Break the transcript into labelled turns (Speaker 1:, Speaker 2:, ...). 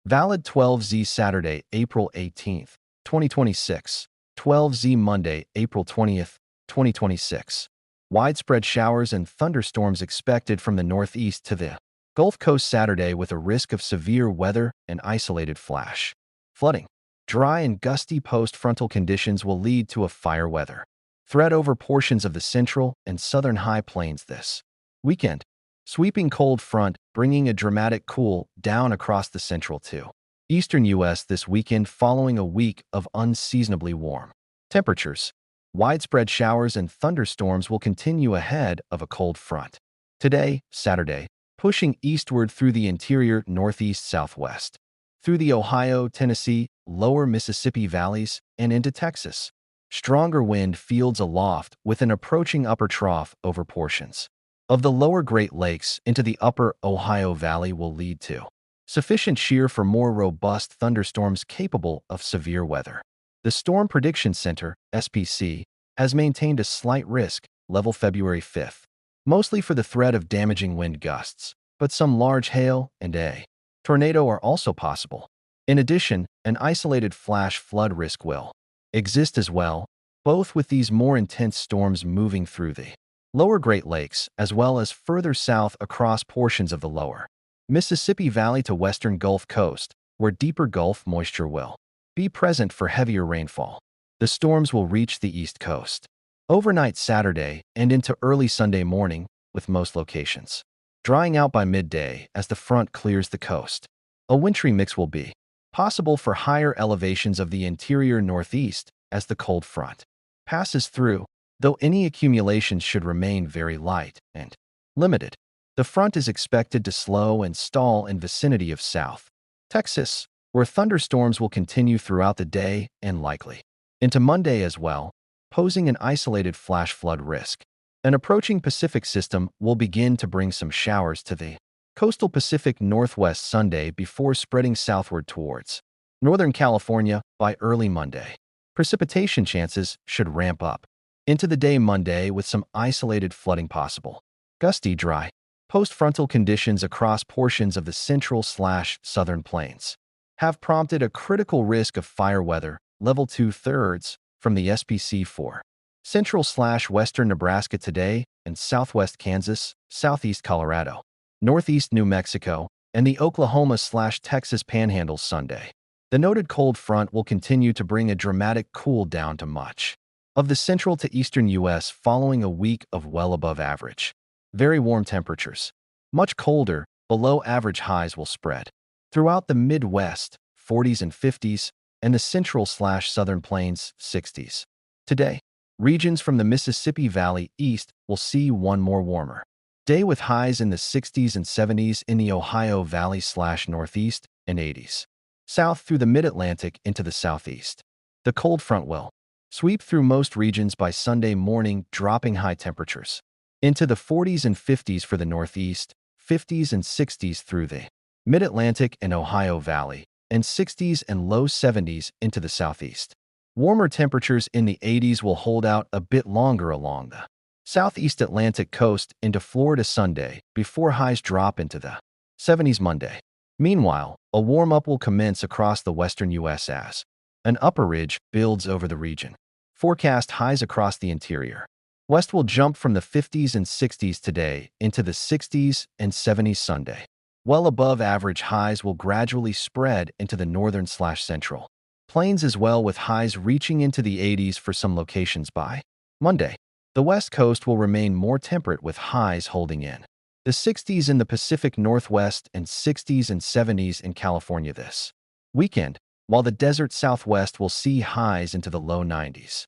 Speaker 1: Valid 12Z Saturday, April 18th, 2026. 12Z Monday, April 20th, 2026. Widespread showers and thunderstorms expected from the northeast to the Gulf Coast Saturday with a risk of severe weather and isolated flash flooding. Dry and gusty post-frontal conditions will lead to a fire weather threat over portions of the central and southern high plains this weekend. Sweeping cold front bringing a dramatic cool down across the central to eastern U.S. this weekend following a week of unseasonably warm temperatures. Widespread showers and thunderstorms will continue ahead of a cold front today, Saturday, pushing eastward through the interior northeast-southwest, through the Ohio, Tennessee, lower Mississippi valleys, and into Texas. Stronger wind fields aloft with an approaching upper trough over portions of the lower Great Lakes into the upper Ohio Valley will lead to sufficient shear for more robust thunderstorms capable of severe weather. The Storm Prediction Center, SPC, has maintained a slight risk level February 5th, mostly for the threat of damaging wind gusts, but some large hail and a tornado are also possible. In addition, an isolated flash flood risk will exist as well, both with these more intense storms moving through the lower Great Lakes as well as further south across portions of the lower Mississippi Valley to western Gulf Coast, where deeper Gulf moisture will be present for heavier rainfall. The storms will reach the East Coast overnight Saturday and into early Sunday morning, with most locations drying out by midday as the front clears the coast. A wintry mix will be possible for higher elevations of the interior northeast as the cold front passes through, though any accumulations should remain very light and limited. The front is expected to slow and stall in vicinity of South Texas, where thunderstorms will continue throughout the day and likely into Monday as well, posing an isolated flash flood risk. An approaching Pacific system will begin to bring some showers to the coastal Pacific Northwest Sunday before spreading southward towards Northern California by early Monday. Precipitation chances should ramp up into the day Monday with some isolated flooding possible. Gusty, dry, post-frontal conditions across portions of the central/southern plains have prompted a critical risk of fire weather, level 2/3, from the SPC for central/western Nebraska today and southwest Kansas, southeast Colorado, northeast New Mexico, and the Oklahoma/Texas Panhandle Sunday. The noted cold front will continue to bring a dramatic cool down to much of the central to eastern U.S. following a week of well above average very warm temperatures. Much colder, below average highs will spread throughout the Midwest, 40s and 50s, and the central/southern plains, 60s. Today, regions from the Mississippi Valley east will see one more warmer day with highs in the 60s and 70s in the Ohio Valley/northeast and 80s. South through the mid-Atlantic into the southeast. The cold front will sweep through most regions by Sunday morning, dropping high temperatures into the 40s and 50s for the northeast, 50s and 60s through the mid-Atlantic and Ohio Valley, and 60s and low 70s into the southeast. Warmer temperatures in the 80s will hold out a bit longer along the southeast Atlantic coast into Florida Sunday before highs drop into the 70s Monday. Meanwhile, a warm-up will commence across the western U.S. as an upper ridge builds over the region. Forecast highs across the interior west will jump from the 50s and 60s today into the 60s and 70s Sunday. Well above average highs will gradually spread into the northern/central plains as well, with highs reaching into the 80s for some locations by Monday. The west coast will remain more temperate with highs holding in the 60s in the Pacific Northwest and 60s and 70s in California this weekend, while the desert Southwest will see highs into the low 90s.